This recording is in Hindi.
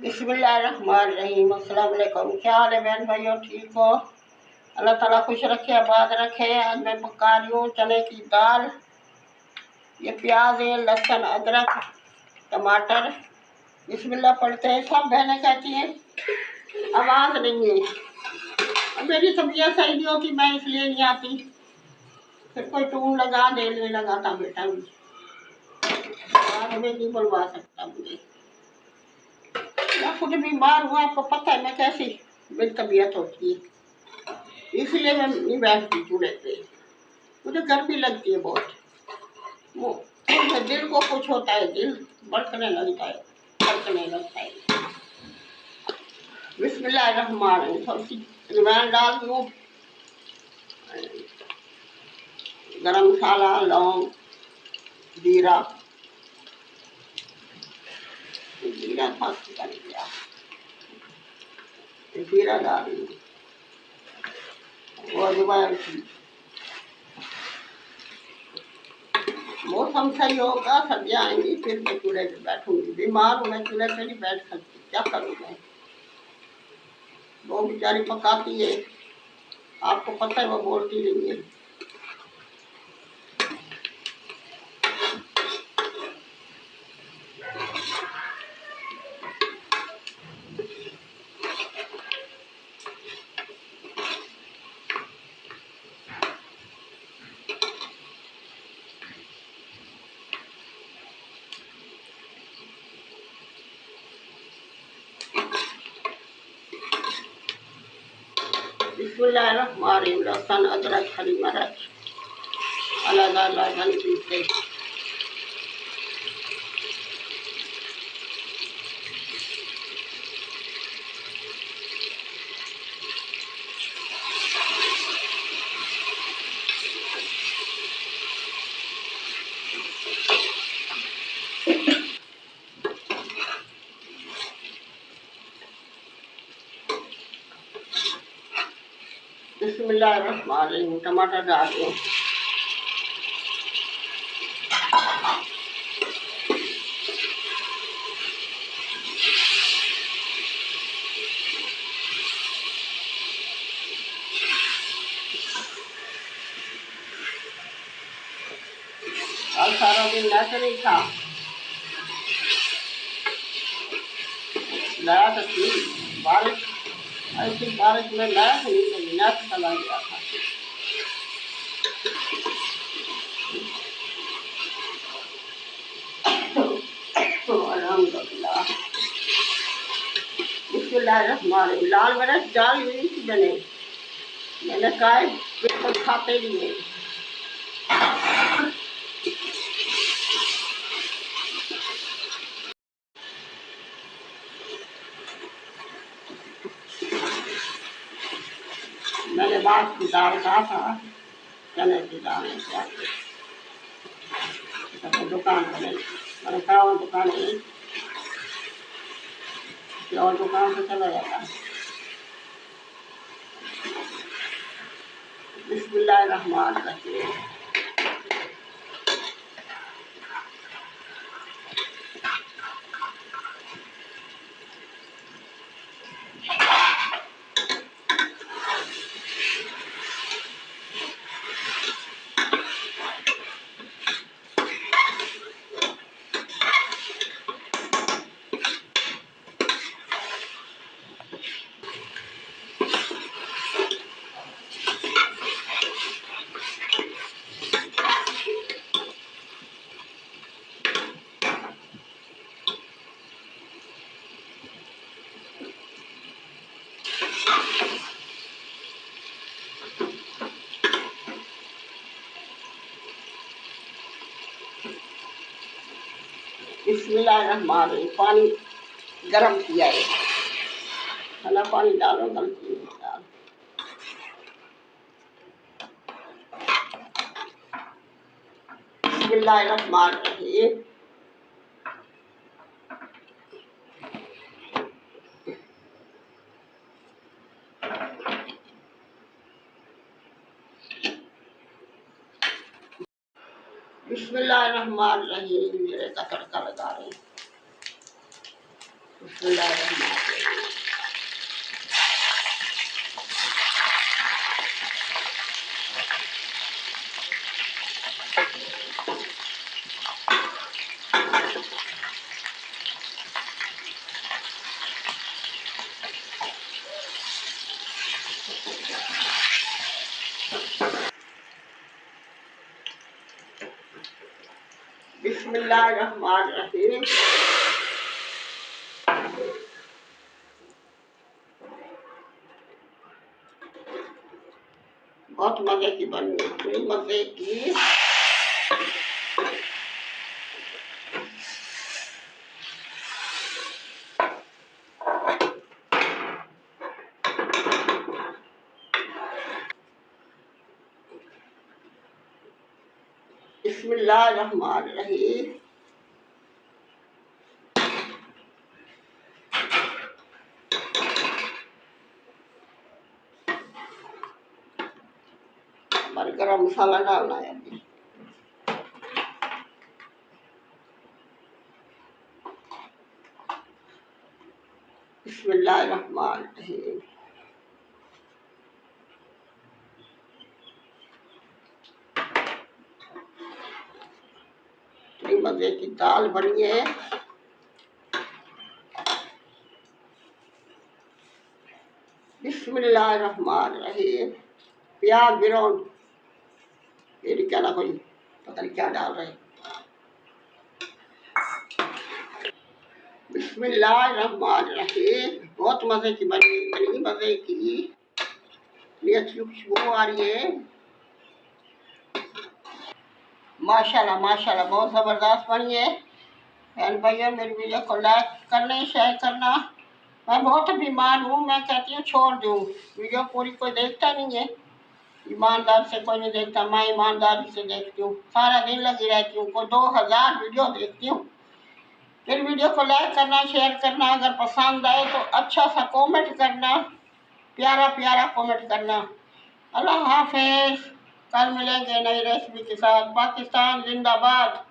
बिस्मिल्लाहिर्रहमानिर्रहीम। अस्सलाम वालेकुम। क्या हाल है बहन भाइयों, ठीक हो? अल्लाह ताला खुश रखे, आबाद रखे। आज मैं पका रही हूँ चने की दाल। ये प्याज है, लहसुन, अदरक, टमाटर। बिस्मिल्लाह पढ़ते हैं। सब बहनें कहती हैं आवाज़ नहीं है, मेरी तबीयत सही नहीं होती, मैं इसलिए नहीं आती। फिर कोई टून लगा देने लगाता बेटा भी, बाद में नहीं बुलवा सकता मुझे। मैं खुद बीमार हूँ, आपको पता है मैं कैसी मेरी तबीयत होती है, इसलिए मैं नहीं बैठती चूल्हे पे। मुझे गर्मी लगती है बहुत, दिल को कुछ होता है, दिल भड़कने लगता है, धड़कने लगता है। बिस्मिल्लाहिर्रहमानिर्रहीम। थोड़ी सी रिफाइंड डाल दूँ, गरम मसाला, लौंग, जीरा। जीरा फंस कर गया, जीरा डाल दूँ, वो अजवाइन। मौसम सही होगा, सर्दियाँ आएंगी, फिर मैं चूल्हे पे बैठूंगी। बीमार हूँ, मैं चूल्हे पे नहीं बैठ सकती, क्या करूँ मैं। वो बेचारी पकाती है, आपको पता है वो बोलती नहीं है। बिस्मिल्लाहिर्रहमानिर्रहीम। लहसुन, अदरक, हरी मिर्च अलग अलग पीसे। बिस्मिल्लाहिर्रहमानिर्रहीम। टमाटर डाल दूँ, आज सारा दिन लाइट नहीं था, लाया तो थी बारिश, ऐसी बारिश में लाया तो नहीं गई, नेट चला गया था। अल्हम्दुलिल्लाह। बिस्मिल्लाहिर्रहमानिर्रहीम। लाल मिर्च डाली हुई थी मैंने कहा बिल्कुल खाते नहीं है। मैंने बात की दाल कहा था, चने की दाल तो दुकान पर नहीं, मैंने कहा और दुकान नहीं, और दुकान से चला जाता है। बिस्मिल्लाहिर्रहमानिर्रहीम। बिस्मिल्लाहिर्रहमानिर्रहीम। पानी गरम किया है, ठंडा पानी डालो, गलती नहीं डाल। बिस्मिल्लाहिर्रहमानिर्रहीम। बिस्मिल्लाहिर्रहमानिर्रहीम। मेरे का तड़का लगा रहे हैं। बिस्मिल्लाहिर्रहमानिर्रहीम। बिस्मिल्लाहिर्रहमानिर्रहीम। बहुत मजे की बनी, इतनी मजे की। बिस्मिल्लाहिर्रहमानिर्रहीम। हमारे गरम मसाला डालना है अभी। बिस्मिल्लाहिर्रहमानिर्रहीम। इतनी मजे की दाल बनी है। बिस्मिल्लाहिर्रहमानिर्रहीम। प्याज बिरौन, ये क्या ना कोई पता नहीं क्या डाल रहे। बिस्मिल्लाहिर्रहमानिर्रहीम। बहुत मजे की बनी, इतनी मजे की, इतनी अच्छी खुशबू आ रही है। माशाल्लाह माशाल्लाह, बहुत ज़बरदस्त बनी है। बहन भाइयों, मेरी वीडियो को लाइक करना, शेयर करना। मैं बहुत बीमार हूँ, मैं कहती हूँ छोड़ दूँ, वीडियो पूरी कोई देखता नहीं है। ईमानदार से कोई नहीं देखता, मैं ईमानदारी से देखती हूँ, सारा दिन लगी रहती हूँ, को 2000 वीडियो देखती हूँ। फिर वीडियो को लाइक करना, शेयर करना, अगर पसंद आए तो अच्छा सा कमेंट करना, प्यारा प्यारा कमेंट करना। अल्लाह हाफिज़। कल मिलेंगे नई रेसिपी के साथ। पाकिस्तान जिंदाबाद।